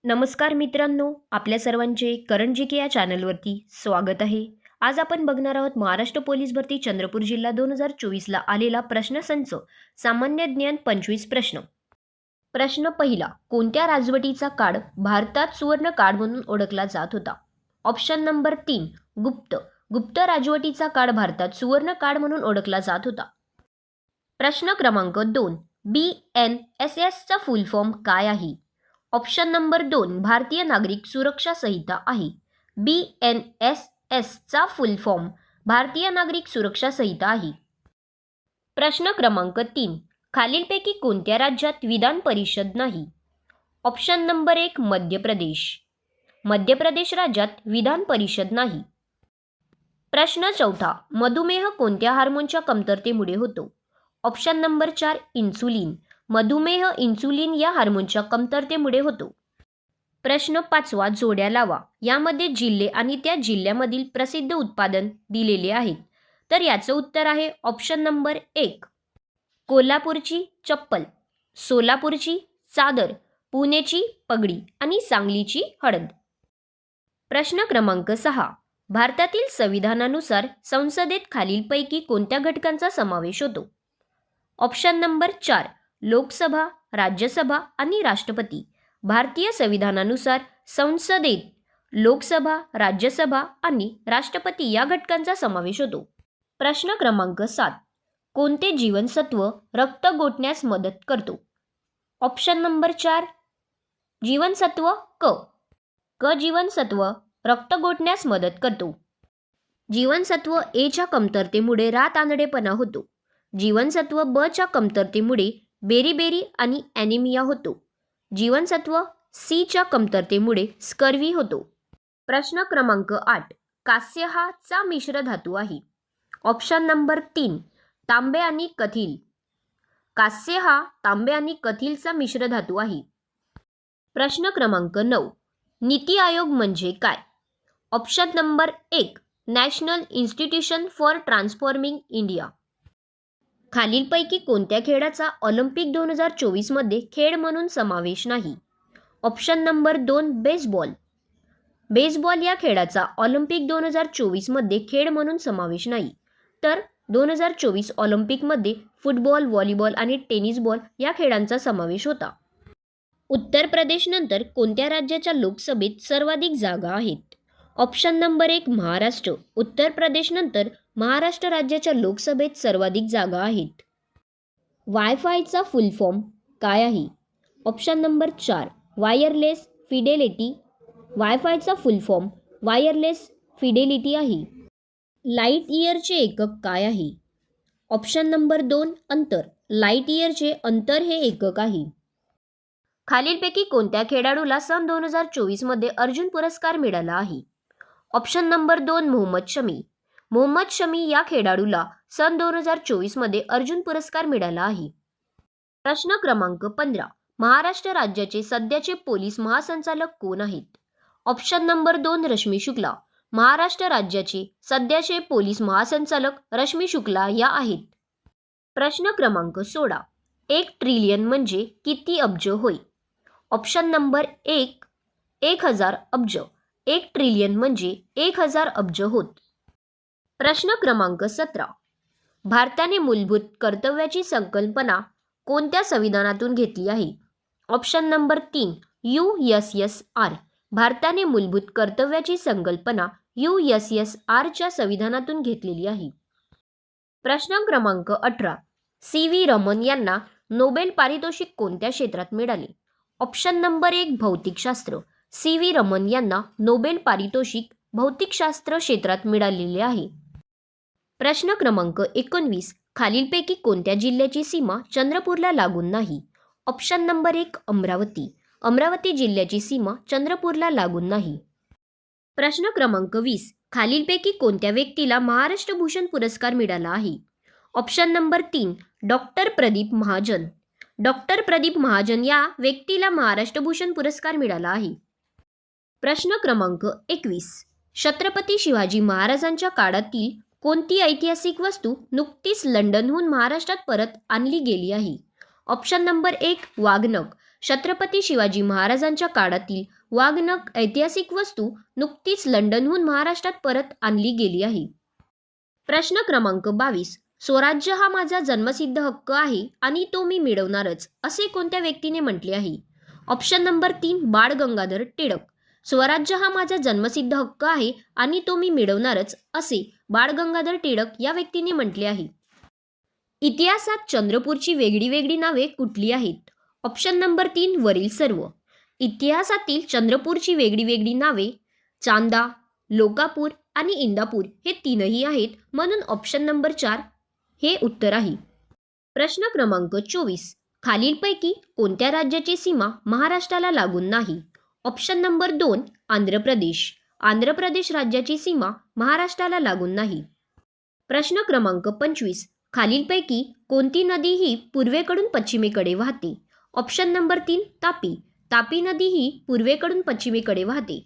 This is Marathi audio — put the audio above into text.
नमस्कार मित्रांनो, आपल्या सर्वांचे करंट जी के या चॅनलवरती स्वागत आहे. आज आपण बघणार आहोत महाराष्ट्र पोलीस भरती चंद्रपूर जिल्हा 2024ला आलेला प्रश्नसंच सामान्य ज्ञान 25 प्रश्न. प्रश्न पहिला, कोणत्या राजवटीचा काळ भारतात सुवर्ण काळ म्हणून ओळखला जात होता? ऑप्शन नंबर 3 गुप्त. गुप्त राजवटीचा काळ भारतात सुवर्ण काळ म्हणून ओळखला जात होता. प्रश्न क्रमांक 2, BNSSचा फुल फॉर्म काय आहे? ऑप्शन नंबर 2 भारतीय नागरिक सुरक्षा संहिता आहे. BNSSचा फुल फॉर्म भारतीय नागरिक सुरक्षा संहिता आहे. प्रश्न क्रमांक 3, खालीलपैकी कोणत्या राज्यात विधान परिषद नाही? Option number 1 Madhya Pradesh. मध्य प्रदेश राज्यात विधान परिषद नाही. प्रश्न चौथा, मधुमेह कोणत्या हार्मोनच्या कमतरतेमुळे होतो? Option number 4 insulin. मधुमेह इन्सुलिन या हार्मोनच्या कमतरतेमुळे होतो. प्रश्न पाचवा, जोड्या लावा. यामध्ये जिल्हे आणि त्या जिल्ह्यामधील प्रसिद्ध उत्पादन दिलेले आहेत. तर याचं उत्तर आहे ऑप्शन नंबर 1 कोल्हापूरची चप्पल, सोलापूरची चादर, पुणेची पगडी आणि सांगलीची हळद. प्रश्न क्रमांक 6, भारतातील संविधानानुसार संसदेत खालीलपैकी कोणत्या घटकांचा समावेश होतो? ऑप्शन नंबर 4 लोकसभा, राज्यसभा आणि राष्ट्रपती. भारतीय संविधानानुसार संसदेत लोकसभा, राज्यसभा आणि राष्ट्रपती या घटकांचा समावेश होतो. प्रश्न क्रमांक 7, कोणते जीवनसत्व रक्त गोठण्यास मदत करतो? ऑप्शन नंबर 4 जीवनसत्व क. क जीवनसत्व रक्त गोठण्यास मदत करतो. जीवनसत्व ए च्या कमतरतेमुळे रातआंधळेपणा होतो. जीवनसत्व ब च्या कमतरतेमुळे बेरीबेरी आणि ॲनिमिया होतो. जीवनसत्व सी च्या कमतरतेमुळे स्कर्वी होतो. प्रश्न क्रमांक 8, कांस्य हा चा मिश्र धातू आहे. ऑप्शन नंबर 3 तांबे आणि कथिल. कांस्य हा तांबे आणि कथिलचा मिश्र धातू आहे. प्रश्न क्रमांक 9, नीती आयोग म्हणजे काय? Option number 1 national institution for transforming India. खालीलपैकी कोणत्या खेळाचा ऑलिम्पिक 2024 मध्ये खेळ म्हणून समावेश नाही? Option number 2 baseball. बेसबॉल या खेळाचा ऑलिम्पिक 2024 मध्ये खेळ म्हणून समावेश नाही. तर 2024 ऑलिम्पिकमध्ये फुटबॉल, व्हॉलीबॉल आणि टेनिस बॉल या खेळांचा समावेश होता. उत्तर प्रदेशनंतर कोणत्या राज्याच्या लोकसभेत सर्वाधिक जागा आहेत? Option number 1 Maharashtra. उत्तर प्रदेशनंतर महाराष्ट्र राज्याच्या लोकसभेत सर्वाधिक जागा आहेत. वायफायचा फुल फॉर्म काय आहे? Option number 4 wireless fidelity. वायफायचा फुल फॉर्म वायरलेस फिडेलिटी आहे. लाईट इयरचे एकक काय आहे? ऑप्शन नंबर 2 अंतर. लाईट इयरचे अंतर हे एकक आहे. खालीलपैकी कोणत्या खेळाडूला सन 2024 मध्ये अर्जुन पुरस्कार मिळाला आहे? Option number 2 Mohammed Shami. मोहम्मद शमी या खेळाडूला सन 2024 मध्ये अर्जुन पुरस्कार मिळाला आहे. प्रश्न क्रमांक 15, महाराष्ट्र राज्याचे सध्याचे पोलीस महासंचालक कोण आहेत? Option number 2 Rashmi Shukla. महाराष्ट्र राज्याचे सध्याचे पोलीस महासंचालक रश्मी शुक्ला या आहेत. प्रश्न क्रमांक 16, 1 ट्रिलियन म्हणजे किती अब्ज होय? ऑप्शन नंबर 1 1000 अब्ज. 1 ट्रिलियन म्हणजे 1000 अब्ज होत. प्रश्न क्रमांक 17, भारताने मूलभूत कर्तव्याची संकल्पना कोणत्या संविधानातून घेतली आहे? Option number 3 USSR. भारताने मूलभूत कर्तव्याची संकल्पना USSR च्या संविधानातून घेतलेली आहे. प्रश्न क्रमांक 18, CV रमन यांना नोबेल पारितोषिक कोणत्या क्षेत्रात मिळाले? ऑप्शन नंबर 1 भौतिकशास्त्र. CV रमन यांना नोबेल पारितोषिक भौतिकशास्त्र क्षेत्रात मिळालेले आहे. प्रश्न क्रमांक 19, खालीलपैकी कोणत्या जिल्ह्याची सीमा चंद्रपूरला लागून नाही? Option number 1 Amravati. अमरावती जिल्ह्याची सीमा चंद्रपूरला लागून नाही. प्रश्न क्रमांक 20, खालीलपैकी कोणत्या व्यक्तीला महाराष्ट्र भूषण पुरस्कार मिळाला आहे? Option number 3 doctor Pradeep Mahajan. Doctor Pradeep Mahajan या व्यक्तीला महाराष्ट्र भूषण पुरस्कार मिळाला आहे. प्रश्न क्रमांक 21, छत्रपती शिवाजी महाराजांच्या काळातील कोणती ऐतिहासिक वस्तू नुकतीच लंडनहून महाराष्ट्रात परत आणली गेली आहे? Option number 1 वाघनख. छत्रपती शिवाजी महाराजांच्या काळातील वाघनख ऐतिहासिक वस्तू नुकतीच लंडनहून महाराष्ट्रात परत आणली गेली आहे. प्रश्न क्रमांक 22. स्वराज्य हा माझा जन्मसिद्ध हक्क आहे आणि तो मी मिळवणारच, असे कोणत्या व्यक्तीने म्हटले आहे? Option number 3 Bal Gangadhar Tilak. स्वराज्य हा माझा जन्मसिद्ध हक्क आहे आणि तो मी मिळवणारच, असे बाळ गंगाधर टिळक या व्यक्तीने म्हटले आहे. इतिहासात चंद्रपूरची वेगळी वेगळी नावे कुठली आहेत? ऑप्शन नंबर 3 वरील सर्व. इतिहासातील चंद्रपूरची वेगळी वेगळी नावे चांदा, लोकापूर आणि इंदापूर हे तीनही आहेत, म्हणून ऑप्शन नंबर 4 हे उत्तर आहे. प्रश्न क्रमांक 24. खालीलपैकी कोणत्या राज्याची सीमा महाराष्ट्राला लागून नाही? Option number 2 Andhra Pradesh. आंध्र प्रदेश राज्याची सीमा महाराष्ट्राला लागून नाही. प्रश्न क्रमांक 25. खालीलपैकी कोणती नदी ही पूर्वेकडून पश्चिमेकडे वाहते? Option number 3 Tapi. तापी नदी ही पूर्वेकडून पश्चिमेकडे वाहते.